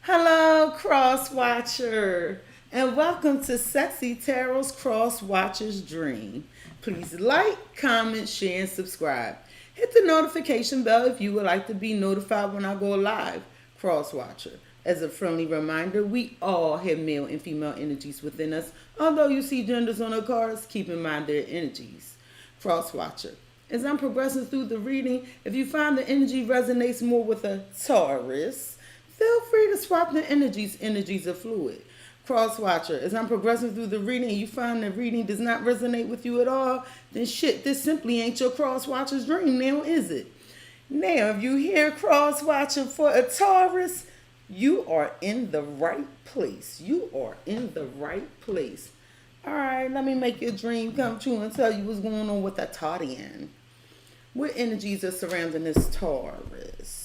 Hello, Cross Watcher, and welcome to Sexy Tarot's Cross Watcher's Dream. Please like, comment, share, and subscribe. Hit the notification bell if you would like to be notified when I go live, Cross Watcher. As a friendly reminder, we all have male and female energies within us. Although you see genders on the cards, keep in mind their energies. Cross Watcher. As I'm progressing through the reading, if you find the energy resonates more with a Taurus, feel free to swap the energies. Energies are fluid. Cross Watcher, as I'm progressing through the reading and you find the reading does not resonate with you at all, then shit, this simply ain't your Cross Watcher's dream now, is it? Now, if you hear Cross Watcher for a Taurus, you are in the right place. You are in the right place. All right, let me make your dream come true and tell you what's going on with the Taurian. What energies are surrounding this Taurus?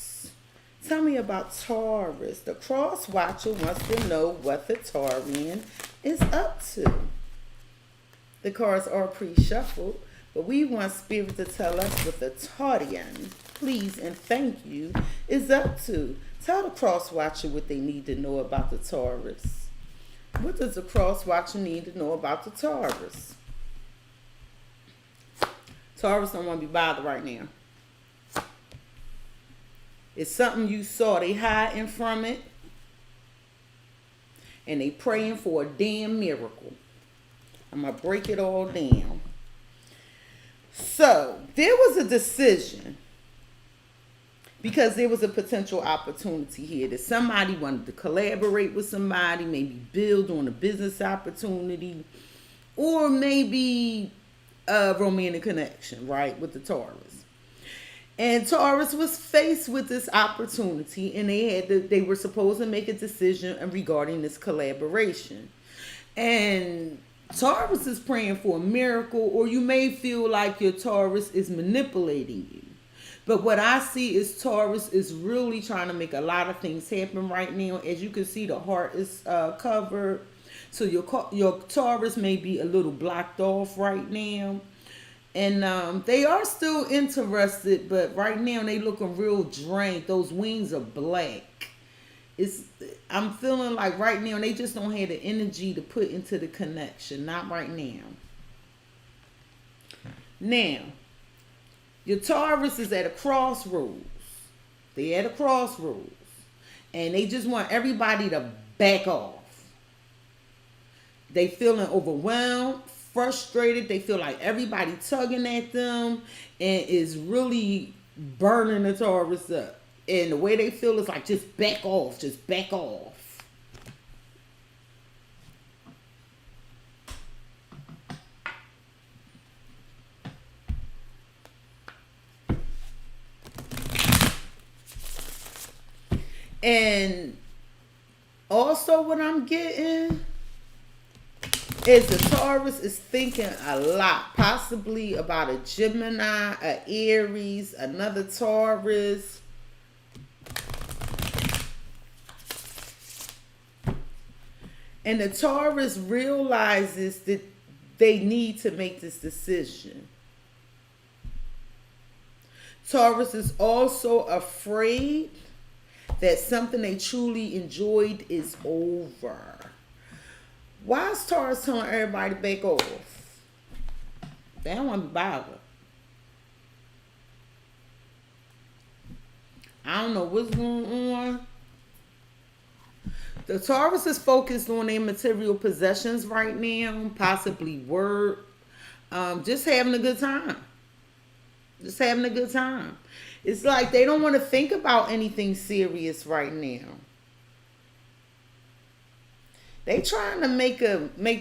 Tell me about Taurus. The Cross Watcher wants to know what the Taurian is up to. The cards are pre-shuffled, but we want Spirit to tell us what the Taurian, please and thank you, is up to. Tell the Cross Watcher what they need to know about the Taurus. What does the Cross Watcher need to know about the Taurus? Taurus don't want to be bothered right now. It's something you saw. They hiding from it. And they praying for a damn miracle. I'm going to break it all down. So, there was a decision. Because there was a potential opportunity here that somebody wanted to collaborate with somebody, maybe build on a business opportunity, or maybe a romantic connection, right, with the Taurus. And Taurus was faced with this opportunity, and they were supposed to make a decision regarding this collaboration. And Taurus is praying for a miracle, or you may feel like your Taurus is manipulating you. But what I see is Taurus is really trying to make a lot of things happen right now. As you can see, the heart is covered. So your Taurus may be a little blocked off right now. And they are still interested, but right now they looking real drained. Those wings are black. I'm feeling like right now they just don't have the energy to put into the connection. Not right now. Now, your Taurus is at a crossroads. They're at a crossroads. And they just want everybody to back off. They feeling overwhelmed, frustrated. They feel like everybody tugging at them and is really burning the Taurus up. And the way they feel is like, just back off. Just back off. And also what I'm getting is the Taurus is thinking a lot, possibly about a Gemini, a Aries, another Taurus. And the Taurus realizes that they need to make this decision. Taurus is also afraid that something they truly enjoyed is over. Why is Taurus telling everybody to back off? They don't want to be bothered. I don't know what's going on. The Taurus is focused on their material possessions right now, possibly work, just having a good time. Just having a good time. It's like they don't want to think about anything serious right now. They trying to make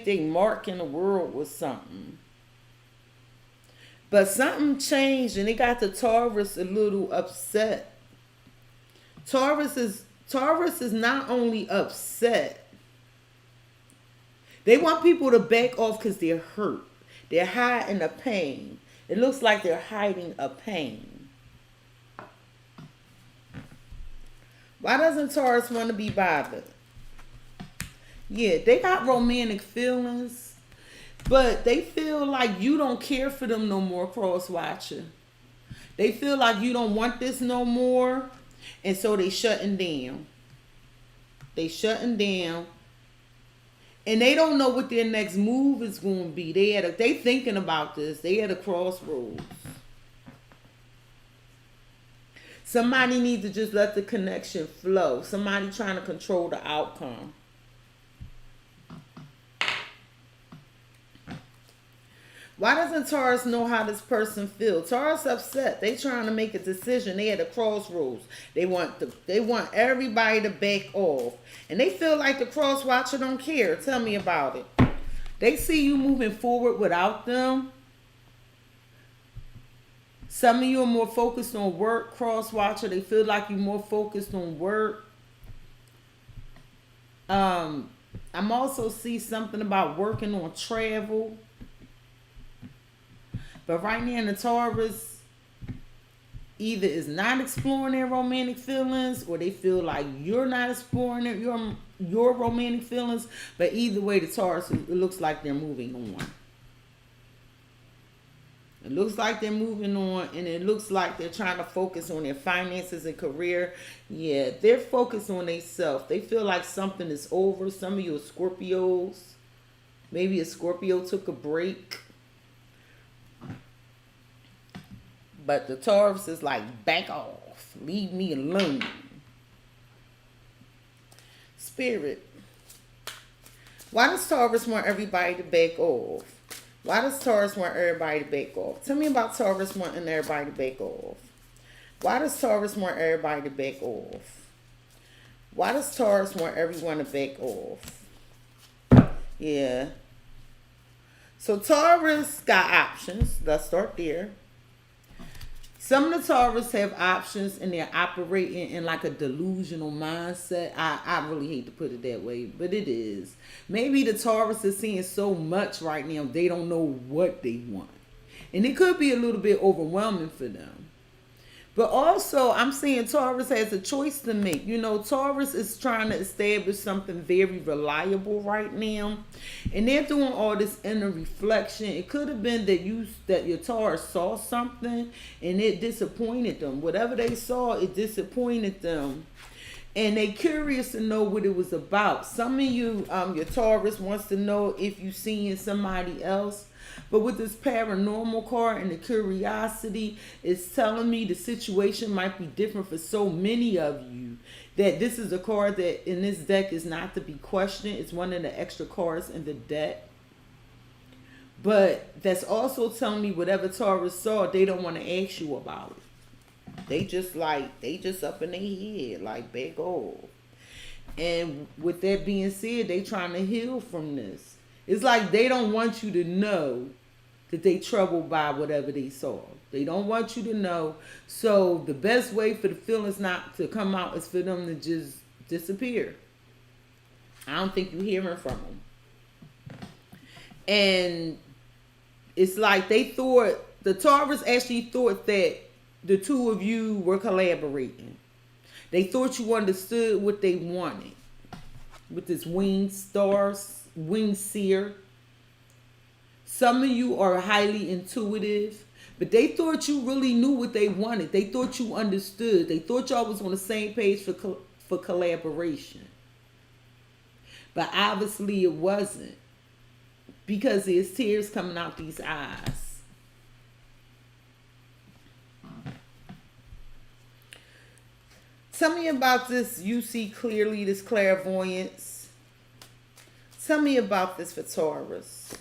their mark in the world with something. But something changed and it got the Taurus a little upset. Taurus is not only upset. They want people to back off because they're hurt. They're hiding a pain. It looks like they're hiding a pain. Why doesn't Taurus want to be bothered? Yeah, they got romantic feelings, but they feel like you don't care for them no more, Cross Watcher. They feel like you don't want this no more, and so they shutting down. They shutting down. And they don't know what their next move is going to be. They thinking about this. They at a crossroads. Somebody needs to just let the connection flow. Somebody trying to control the outcome. Why doesn't Taurus know how this person feels? Taurus upset. They trying to make a decision. They at a crossroads. They want everybody to back off. And they feel like the cross watcher don't care. Tell me about it. They see you moving forward without them. Some of you are more focused on work, cross watcher. They feel like you're more focused on work. I'm also see something about working on travel. But right now, the Taurus either is not exploring their romantic feelings, or they feel like you're not exploring your romantic feelings. But either way, the Taurus, it looks like they're moving on. It looks like they're moving on, and it looks like they're trying to focus on their finances and career. Yeah, they're focused on themselves. They feel like something is over. Some of you are Scorpios. Maybe a Scorpio took a break. But the Taurus is like, back off. Leave me alone. Spirit. Why does Taurus want everybody to back off? Why does Taurus want everybody to back off? Tell me about Taurus wanting everybody to back off. Why does Taurus want everybody to back off? Why does Taurus want everyone to back off? Yeah. So Taurus got options. Let's start there. Some of the Taurus have options, and they're operating in like a delusional mindset. I really hate to put it that way, but it is. Maybe the Taurus is seeing so much right now, they don't know what they want. And it could be a little bit overwhelming for them. But also, I'm saying Taurus has a choice to make. You know, Taurus is trying to establish something very reliable right now. And they're doing all this inner reflection. It could have been that your Taurus saw something and it disappointed them. Whatever they saw, it disappointed them. And they curious to know what it was about. Some of you, your Taurus wants to know if you seeing somebody else. But with this paranormal card and the curiosity, it's telling me the situation might be different for so many of you. That this is a card that in this deck is not to be questioned. It's one of the extra cards in the deck. But that's also telling me whatever Taurus saw, they don't want to ask you about it. They just up in their head, like big old. And with that being said, they trying to heal from this. It's like they don't want you to know that they troubled by whatever they saw. They don't want you to know. So the best way for the feelings not to come out is for them to just disappear. I don't think you're hearing from them. And it's like they thought, the Taurus actually thought that the two of you were collaborating. They thought you understood what they wanted. With this winged seer. Some of you are highly intuitive, but they thought you really knew what they wanted. They thought you understood. They thought y'all was on the same page for collaboration. But obviously it wasn't, because there's tears coming out these eyes. Tell me about this you see clearly, this clairvoyance. Tell me about this for Taurus.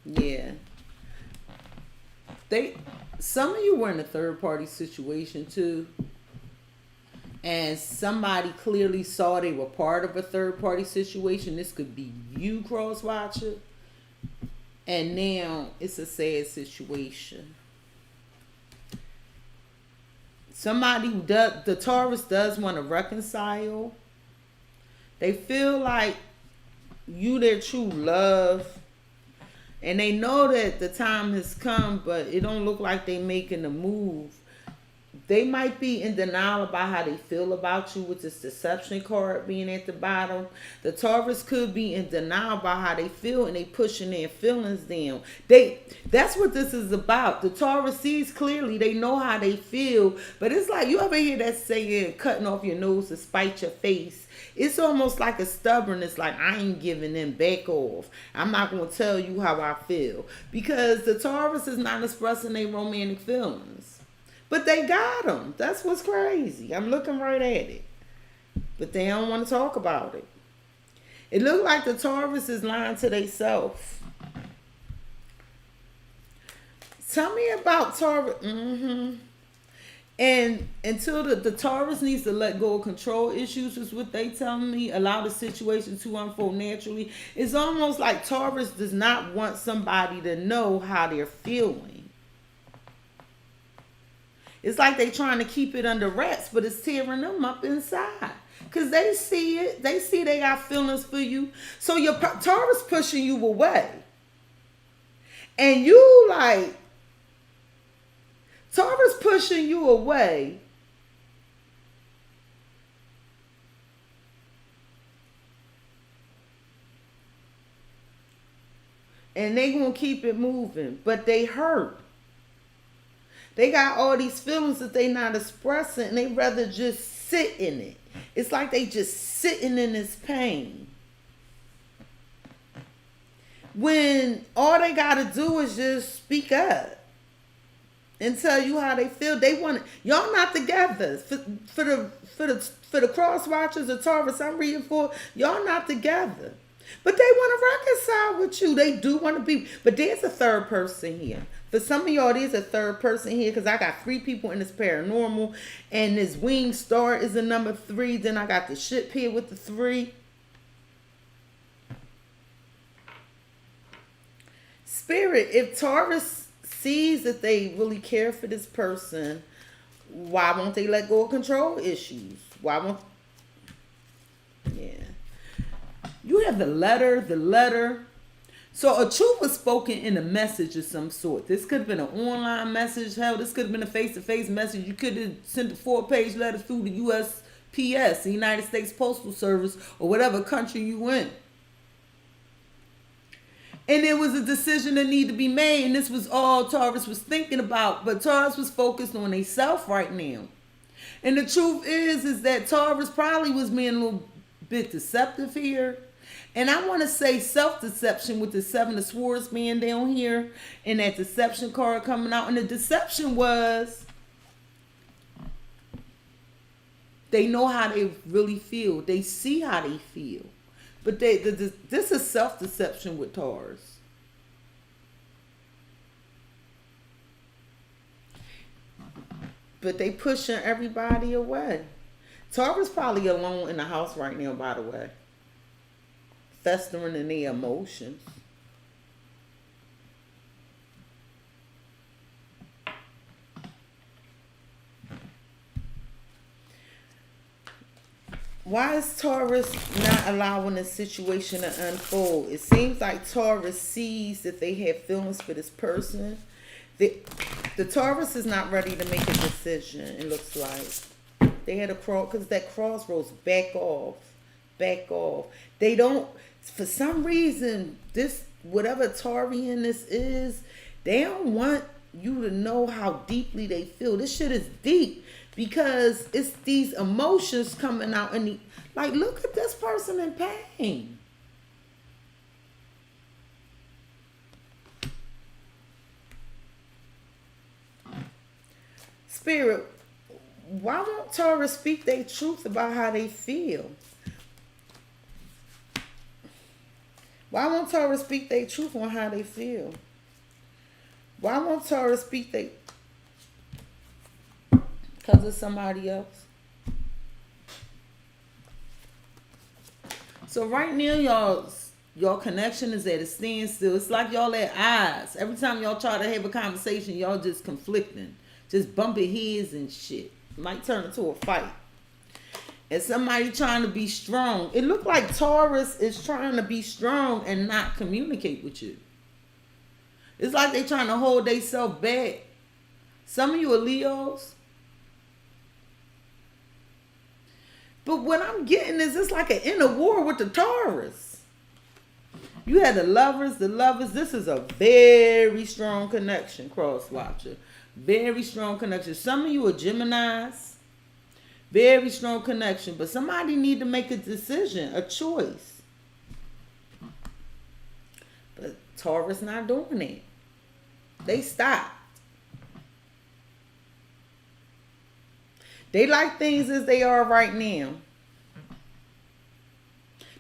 Yeah. Some of you were in a third party situation too. And somebody clearly saw they were part of a third party situation. This could be you, cross watcher. And now it's a sad situation. Somebody who the Taurus does want to reconcile. They feel like you their true love. And they know that the time has come, but it don't look like they making a move. They might be in denial about how they feel about you, with this deception card being at the bottom. The Taurus could be in denial about how they feel, and they pushing their feelings down. That's what this is about. The Taurus sees clearly. They know how they feel, but it's like, you ever hear that saying, cutting off your nose to spite your face? It's almost like a stubbornness, like, I ain't giving in, back off. I'm not going to tell you how I feel. Because the Taurus is not expressing their romantic feelings. But they got them. That's what's crazy. I'm looking right at it. But they don't want to talk about it. It looks like the Taurus is lying to themselves. Tell me about Taurus. And until the Taurus needs to let go of control issues, is what they telling me, allow the situation to unfold naturally. It's almost like Taurus does not want somebody to know how they're feeling. It's like they trying to keep it under wraps, but it's tearing them up inside. Because they see it. They see they got feelings for you. So your Taurus pushing you away. And you like, Taurus pushing you away. And they gonna keep it moving. But they hurt. They got all these feelings that they not expressing, and they rather just sit in it. It's like they just sitting in this pain. When all they gotta do is just speak up and tell you how they feel. They want it. Y'all not together. For the cross watchers of Taurus I'm reading for, y'all not together. But they want to reconcile with you. They do want to be. But there's a third person here. For some of y'all, there's a third person here, because I got 3 people in this paranormal, and this winged star is a number 3. Then I got the ship here with the 3. Spirit, if Taurus sees that they really care for this person, why won't they let go of control issues? Why won't... Yeah. You have the letter. So a truth was spoken in a message of some sort. This could have been an online message. Hell, this could have been a face-to-face message. You could have sent a 4-page letter through the USPS, the United States Postal Service, or whatever country you in. And there was a decision that needed to be made, and this was all Taurus was thinking about. But Taurus was focused on himself right now. And the truth is that Taurus probably was being a little bit deceptive here. And I want to say self-deception with the 7 of Swords being down here and that deception card coming out. And the deception was, they know how they really feel. They see how they feel. But this is self-deception with Taurus. But they pushing everybody away. Taurus probably alone in the house right now, by the way. Festering in their emotions. Why is Taurus not allowing the situation to unfold? It seems like Taurus sees that they have feelings for this person. The Taurus is not ready to make a decision, it looks like. They had a cross, because that crossroads, back off. They don't, for some reason, this, whatever Taurian this is, they don't want you to know how deeply they feel. This shit is deep, because it's these emotions coming out, and like, look at this person in pain. Spirit, why won't Taurus speak their truth about how they feel? Why won't Taurus speak their truth on how they feel? Why won't Taurus speak their... Because of somebody else? So right now, y'all connection is at a standstill. It's like y'all at odds. Every time y'all try to have a conversation, y'all just conflicting. Just bumping heads and shit. Might turn into a fight. And somebody trying to be strong. It looked like Taurus is trying to be strong and not communicate with you. It's like they trying to hold themselves back. Some of you are Leos. But what I'm getting is it's like an inner war with the Taurus. You had the lovers. This is a very strong connection, cross watcher. Very strong connection. Some of you are Geminis. Very strong connection. But somebody need to make a decision, a choice. But Taurus not doing it. They stopped. They like things as they are right now.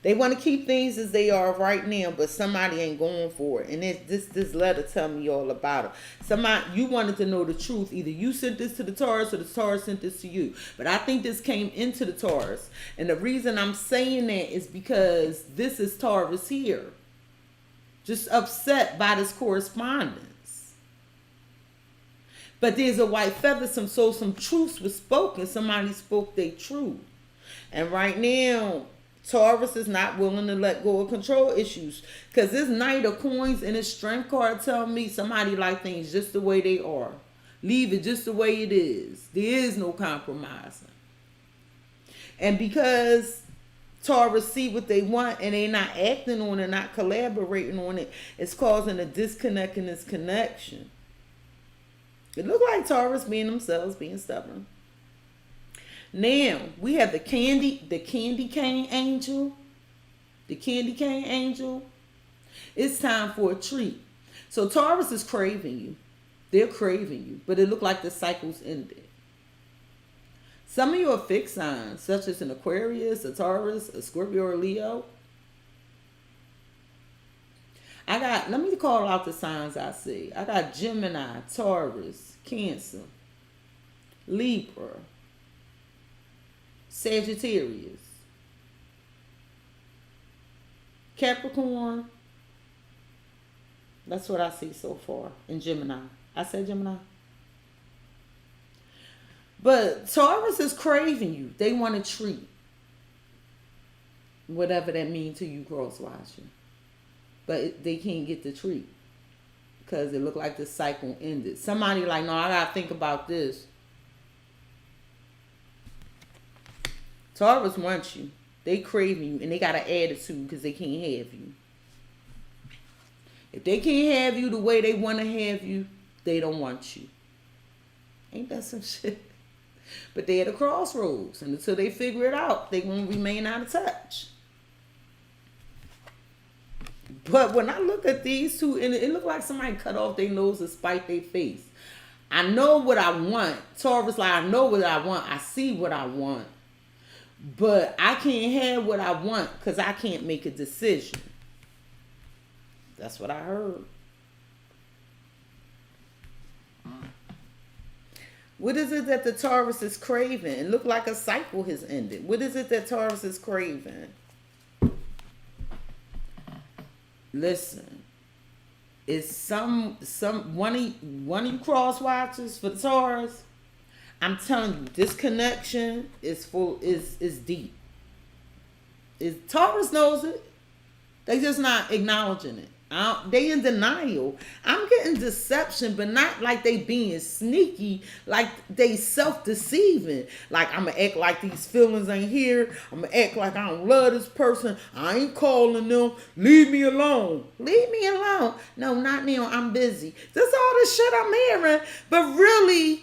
They want to keep things as they are right now, but somebody ain't going for it. And this letter tell me all about it. Somebody, you wanted to know the truth. Either you sent this to the Taurus or the Taurus sent this to you. But I think this came into the Taurus. And the reason I'm saying that is because this is Taurus here. Just upset by this correspondence. But there's a white feather, some truths was spoken. Somebody spoke their truth. And right now, Taurus is not willing to let go of control issues. Because this Knight of Coins and this Strength card tell me somebody like things just the way they are. Leave it just the way it is. There is no compromising. And because Taurus see what they want and they not acting on it, not collaborating on it, it's causing a disconnect in this connection. It look like Taurus being themselves, being stubborn. Now, we have the candy cane angel. The candy cane angel. It's time for a treat. So Taurus is craving you. They're craving you. But it look like the cycle's ended. Some of you are fixed signs, such as an Aquarius, a Taurus, a Scorpio, or Leo. Let me call out the signs I see. I got Gemini, Taurus, Cancer, Libra, Sagittarius, Capricorn. That's what I see so far in Gemini. I said Gemini. But Taurus is craving you. They want a treat. Whatever that means to you, cross watching. But they can't get the treat. Because it looked like the cycle ended. Somebody like, no, I got to think about this. Taurus wants you. They craving you. And they got an attitude because they can't have you. If they can't have you the way they want to have you, they don't want you. Ain't that some shit? But they at a crossroads. And until they figure it out, they going to remain out of touch. But when I look at these two, and it look like somebody cut off their nose to spite their face. I know what I want. Taurus like, I know what I want. I see what I want. But I can't have what I want because I can't make a decision. That's what I heard. What is it that the Taurus is craving? It looked like a cycle has ended. What is it that Taurus is craving? Listen, it's one of you cross watchers for the Taurus. I'm telling you, this connection is deep. Taurus knows it. They just not acknowledging it. They in denial. I'm getting deception, but not like they being sneaky, like they self-deceiving. Like, I'm going to act like these feelings ain't here. I'm going to act like I don't love this person. I ain't calling them. Leave me alone. Leave me alone. No, not now. I'm busy. That's all the shit I'm hearing. But really,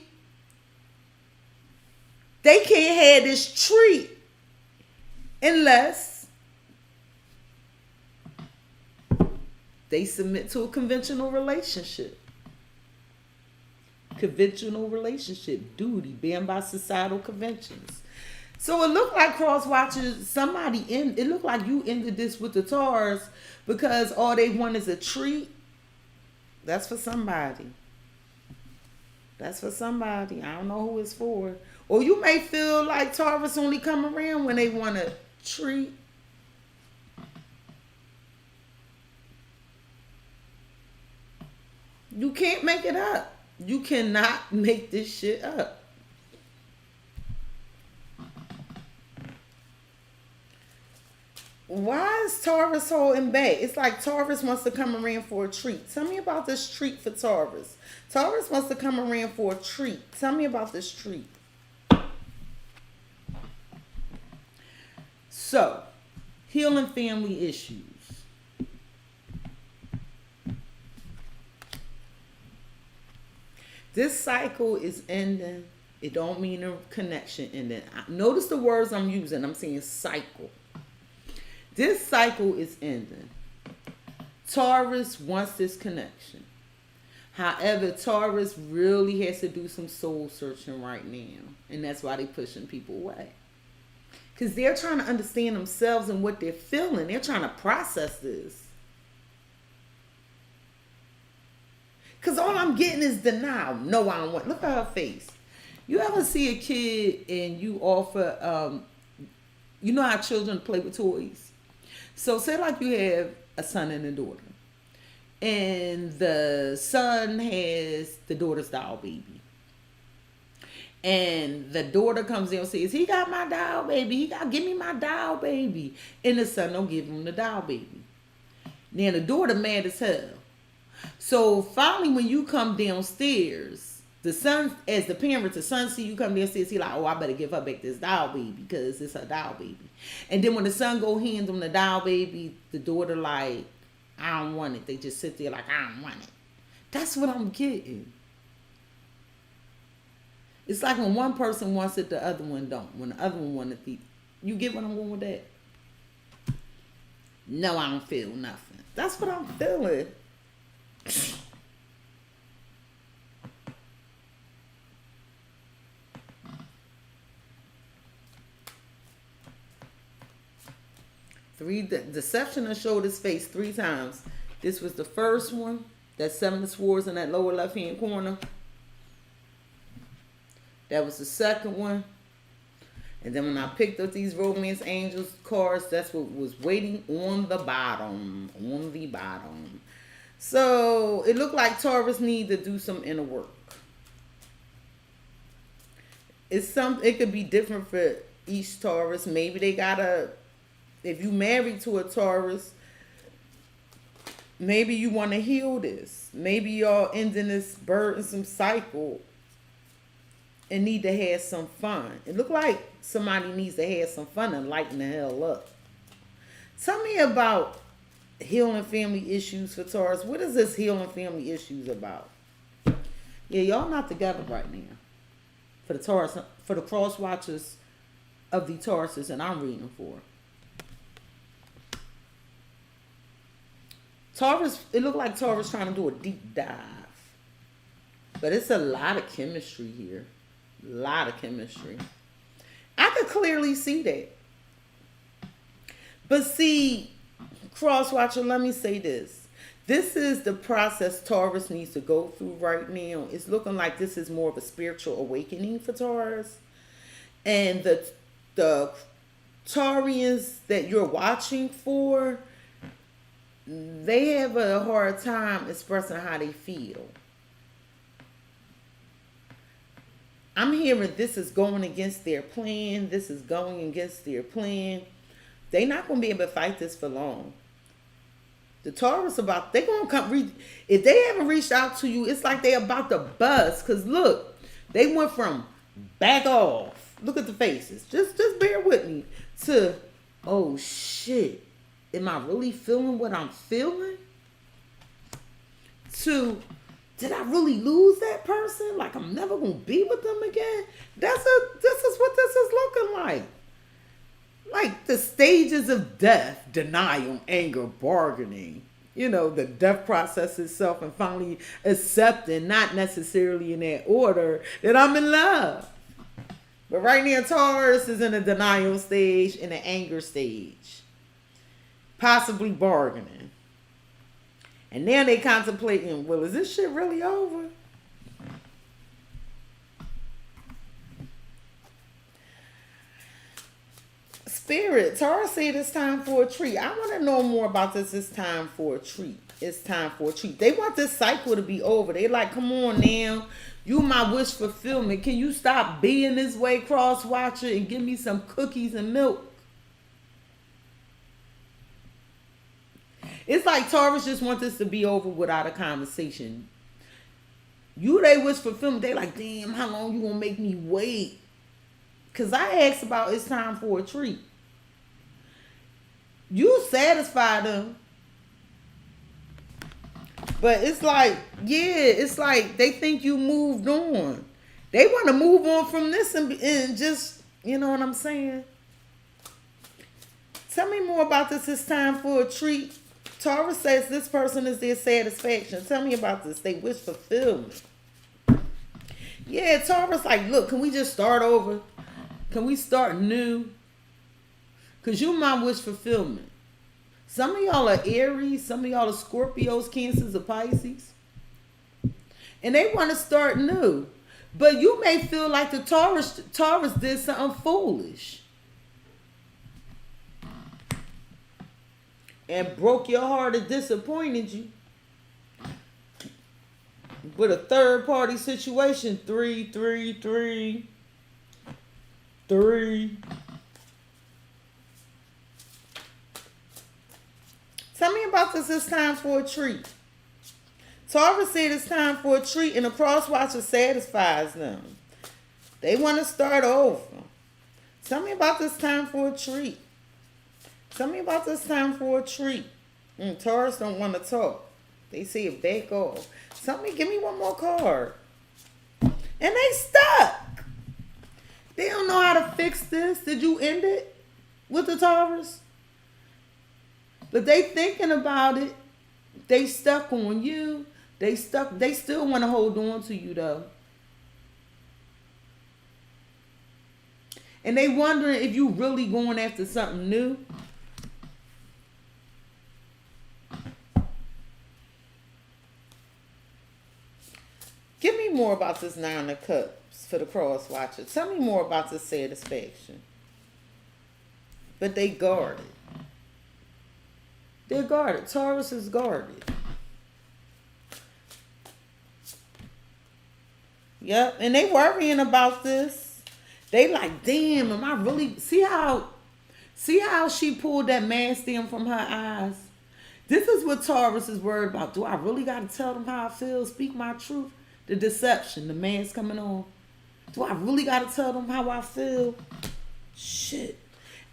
they can't have this treat unless they submit to a conventional relationship. Conventional relationship. Duty. Being by societal conventions. So it looked like cross watchers, it looked like you ended this with the Taurus because all they want is a treat. That's for somebody. That's for somebody. I don't know who it's for. Or you may feel like Taurus only come around when they want a treat. You can't make it up. You cannot make this shit up. Why is Taurus holding back? It's like Taurus wants to come around for a treat. Tell me about this treat for Taurus. Taurus wants to come around for a treat. Tell me about this treat. So, healing family issues. This cycle is ending. It don't mean a connection ending. Notice the words I'm using. I'm saying cycle. This cycle is ending. Taurus wants this connection. However, Taurus really has to do some soul searching right now. And that's why they're pushing people away. Because they're trying to understand themselves and what they're feeling. They're trying to process this. Because all I'm getting is denial. No, I don't want. Look at her face. You ever see a kid and you offer, you know how children play with toys? So say like you have a son and a daughter. And the son has the daughter's doll baby. And the daughter comes in and says, he got my doll baby. Give me my doll baby. And the son don't give him the doll baby. Then the daughter mad as hell. So finally when you come downstairs, the son, as the parent, the son see you come downstairs, he like, oh, I better give her back this doll baby because it's her doll baby. And then when the son go hand him the doll baby, the daughter like, I don't want it. They just sit there like, I don't want it. That's what I'm getting. It's like when one person wants it, the other one don't. When the other one wants it, you get what I'm going with that? No, I don't feel nothing. That's what I'm feeling. The deception has showed his face 3 times. This was the first one. That 7 of swords in that lower left hand corner. That was the second one. And then when I picked up these romance angels cards, that's what was waiting on the bottom. On the bottom. So it looked like Taurus need to do some inner work. It could be different for each Taurus. Maybe they gotta, if you married to a Taurus, maybe you want to heal this. Maybe y'all ending this burdensome cycle and need to have some fun. It look like somebody needs to have some fun and lighten the hell up. Tell me about healing family issues for Taurus. What is this healing family issues about? Yeah, y'all not together right now. For the Taurus, for the cross watchers of the Tauruses, and I'm reading for. Taurus, it looked like Taurus trying to do a deep dive. But it's a lot of chemistry here. A lot of chemistry. I could clearly see that. But see, cross watcher, let me say this. This is the process Taurus needs to go through right now. It's looking like this is more of a spiritual awakening for Taurus. And the Taurians that you're watching for, they have a hard time expressing how they feel. I'm hearing this is going against their plan. This is going against their plan. They're not going to be able to fight this for long. The Taurus they're going to come, if they haven't reached out to you, it's like they're about to bust. Because look, they went from back off, look at the faces, just bear with me, to, oh shit, am I really feeling what I'm feeling? To, did I really lose that person? Like I'm never going to be with them again? This is what this is looking like. Like the stages of death, denial, anger, bargaining. You know, the death process itself, and finally accepting, not necessarily in that order, that I'm in love. But right now, Taurus is in a denial stage, in an anger stage. Possibly bargaining. And now they contemplating, well, is this shit really over? Spirit, Taurus said it's time for a treat. I want to know more about this. It's time for a treat. It's time for a treat. They want this cycle to be over. They like, come on now. You my wish fulfillment. Can you stop being this way, cross watcher, and give me some cookies and milk? It's like Taurus just want this to be over without a conversation. You, they wish fulfillment. They like, damn, how long you gonna make me wait? Because I asked about it's time for a treat. You satisfy them. But it's like, yeah, it's like they think you moved on. They want to move on from this and just, you know what I'm saying? Tell me more about this. It's time for a treat. Taurus says this person is their satisfaction. Tell me about this. They wish fulfillment. Yeah, Taurus like, look, can we just start over? Can we start new? Because you my wish fulfillment. Some of y'all are Aries. Some of y'all are Scorpios, Cancers, or Pisces. And they want to start new. But you may feel like the Taurus did something foolish. And broke your heart and disappointed you. With a third party situation. 3, 3, 3. 3. Tell me about this. It's time for a treat. Taurus said it's time for a treat, and the cross watcher satisfies them. They want to start over. Tell me about this time for a treat. Tell me about this time for a treat. Taurus don't want to talk. They say it back off. Tell me, give me one more card. And they stuck. They don't know how to fix this. Did you end it with the Taurus? But they thinking about it. They stuck on you. They still want to hold on to you though. And they wondering if you really going after something new. Give me more about this 9 of Cups for the cross watcher. Tell me more about this satisfaction. But they guarded. They're guarded. Taurus is guarded. Yep. And they worrying about this. They like, damn, am I really... See how she pulled that mask down from her eyes? This is what Taurus is worried about. Do I really got to tell them how I feel? Speak my truth? The deception, the mask coming on. Do I really got to tell them how I feel? Shit.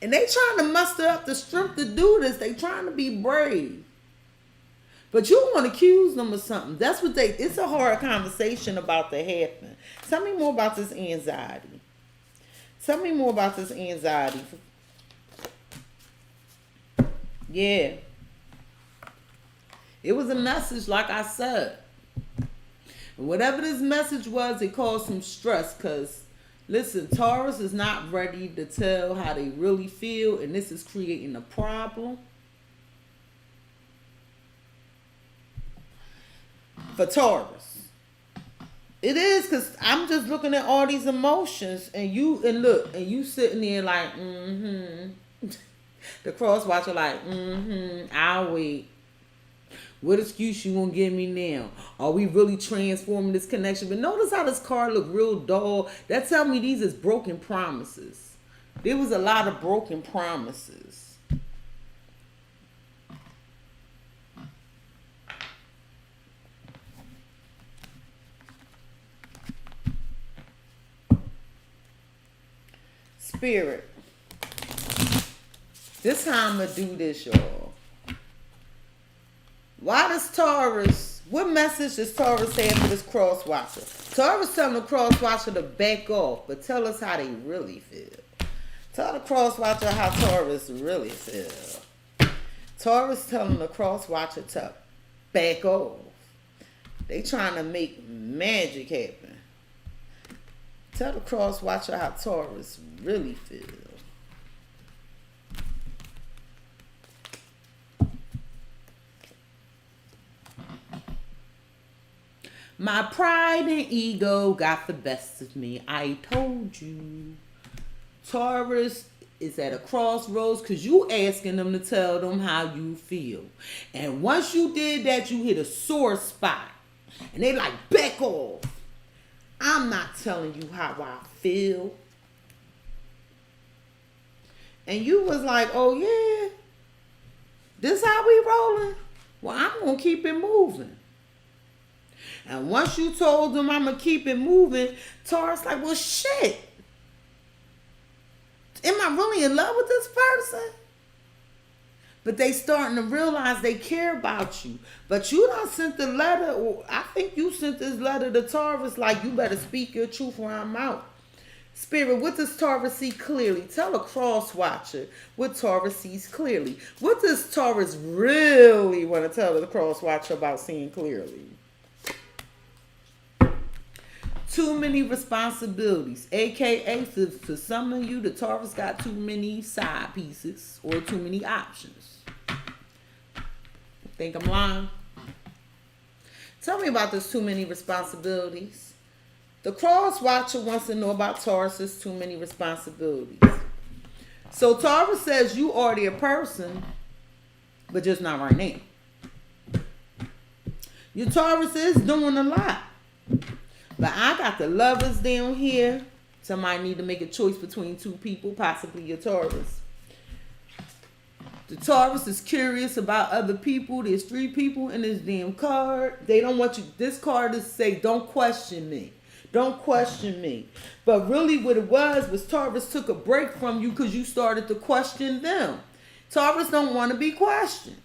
And they trying to muster up the strength to do this. They trying to be brave. But you want to accuse them of something. That's what it's a hard conversation about to happen. Tell me more about this anxiety. Tell me more about this anxiety. Yeah. It was a message, like I said. Whatever this message was, it caused some stress because, listen, Taurus is not ready to tell how they really feel, and this is creating a problem for Taurus. It is, because I'm just looking at all these emotions, and you sitting there like, The cross watcher like, I'll wait. What excuse you gonna give me now? Are we really transforming this connection? But notice how this card look real dull. That tell me these is broken promises. There was a lot of broken promises. Spirit. This how I'm gonna do this, y'all. Why does Taurus, what message does Taurus have for this cross watcher? Taurus telling the cross watcher to back off, but tell us how they really feel. Tell the cross watcher how Taurus really feel. Taurus telling the cross watcher to back off. They trying to make magic happen. Tell the cross watcher how Taurus really feel. My pride and ego got the best of me. I told you. Taurus is at a crossroads because you asking them to tell them how you feel. And once you did that, you hit a sore spot. And they like, back off. I'm not telling you how I feel. And you was like, oh yeah, this how we rolling? Well, I'm going to keep it moving. And once you told them I'm going to keep it moving, Taurus like, well, shit. Am I really in love with this person? but they starting to realize they care about you. But you done sent the letter, or I think you sent this letter to Taurus like, you better speak your truth or I'm out. Spirit, what does Taurus see clearly? Tell a cross watcher what Taurus sees clearly. What does Taurus really want to tell the cross watcher about seeing clearly? Too many responsibilities, aka for some of you, the Taurus got too many side pieces or too many options. Think I'm lying? Tell me about this too many responsibilities. The cross watcher wants to know about Taurus's too many responsibilities. So Taurus says you already a person, but just not right now. Your Taurus is doing a lot. But I got the Lovers down here. Somebody need to make a choice between two people, possibly your Taurus. The Taurus is curious about other people. There's 3 people in this damn card. They don't want you. This card is say, don't question me. Don't question me. But really what it was Taurus took a break from you because you started to question them. Taurus don't want to be questioned.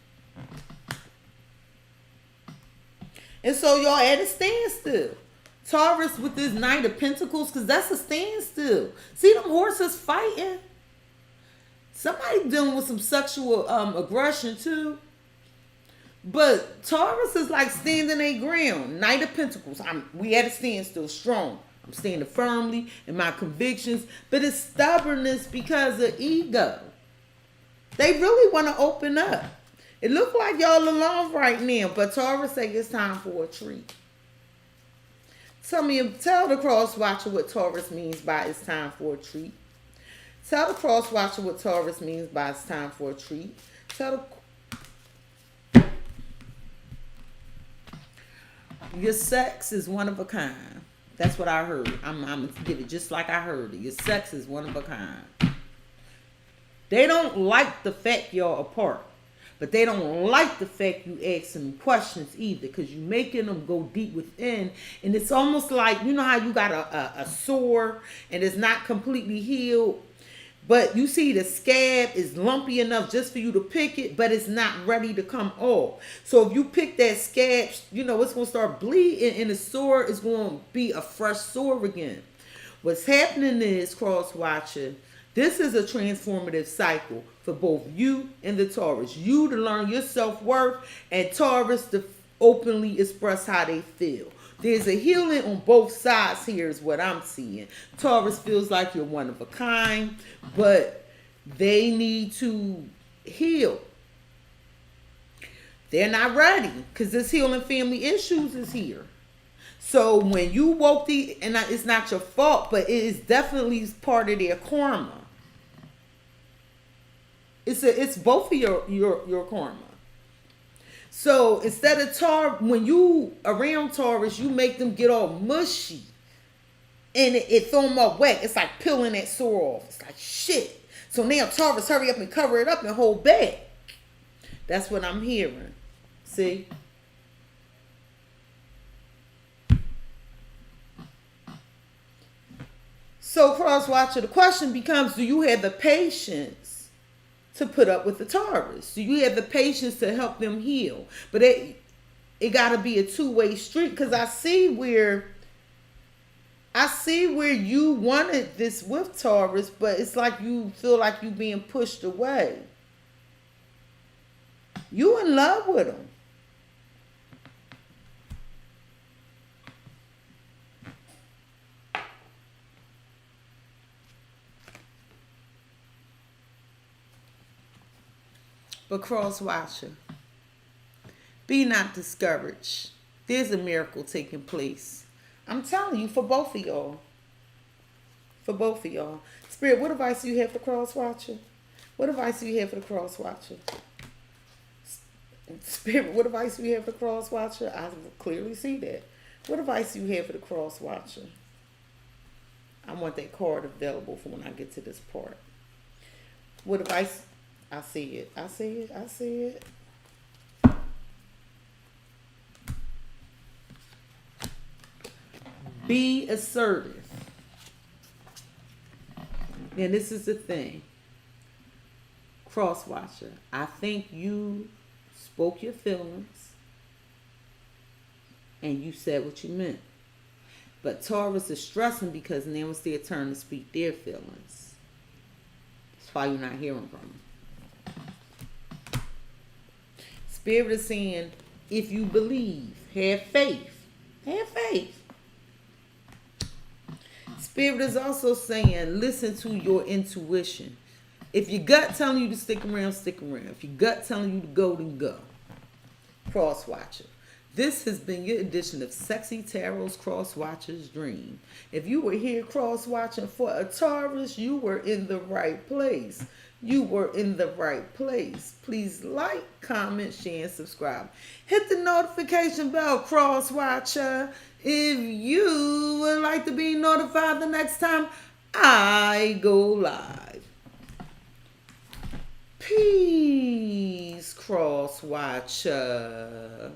And so y'all at a standstill. Taurus with this Knight of Pentacles, because that's a standstill. See them horses fighting? Somebody dealing with some sexual aggression too. But Taurus is like standing their ground. Knight of Pentacles. We at a standstill, strong. I'm standing firmly in my convictions. But it's stubbornness because of ego. They really want to open up. It looks like y'all alone right now. But Taurus say it's time for a treat. Tell the cross watcher what Taurus means by it's time for a treat. Tell the cross watcher what Taurus means by it's time for a treat. Your sex is one of a kind. That's what I heard. I'm going to give it just like I heard it. Your sex is one of a kind. They don't like the fact y'all apart. But they don't like the fact you ask them questions either, because you making them go deep within. And it's almost like, you know how you got a sore and it's not completely healed, but you see the scab is lumpy enough just for you to pick it, but it's not ready to come off. So if you pick that scab, you know, it's going to start bleeding and the sore is going to be a fresh sore again. What's happening is, cross watcher, this is a transformative cycle for both you and the Taurus. You to learn your self-worth and Taurus to openly express how they feel. There's a healing on both sides here is what I'm seeing. Taurus feels like you're one of a kind, but they need to heal. They're not ready because this healing family issues is here. So when you woke and it's not your fault, but it is definitely part of their karma. It's both of your karma. So instead of when you around Taurus, you make them get all mushy. And it throw them up wet. It's like peeling that sore off. It's like shit. So now Taurus, hurry up and cover it up and hold back. That's what I'm hearing. See? So cross watcher, the question becomes, do you have the patience to put up with the Taurus? Do you have the patience to help them heal? But it got to be a two-way street, because I see where you wanted this with Taurus, but it's like you feel like you being pushed away. You in love with him. But cross watcher, be not discouraged. There's a miracle taking place. I'm telling you, for both of y'all. For both of y'all. Spirit, what advice do you have for cross watcher? What advice do you have for the cross watcher? Spirit, what advice do you have for cross watcher? I clearly see that. What advice do you have for the cross watcher? I want that card available for when I get to this part. What advice? I see it. I see it. I see it. Be assertive. And this is the thing. Cross watcher, I think you spoke your feelings and you said what you meant. But Taurus is stressing because now it's their turn to speak their feelings. That's why you're not hearing from them. Spirit is saying, if you believe, have faith. Have faith. Spirit is also saying, listen to your intuition. If your gut telling you to stick around, stick around. If your gut telling you to go, then go. Cross watcher. This has been your edition of Cexxi Tarot's Cross Watcher's Dream. If you were here cross watching for a Taurus, you were in the right place. You were in the right place. Please like, comment, share, and subscribe. Hit the notification bell, cross watcher, if you would like to be notified the next time I go live. Peace, cross watcher.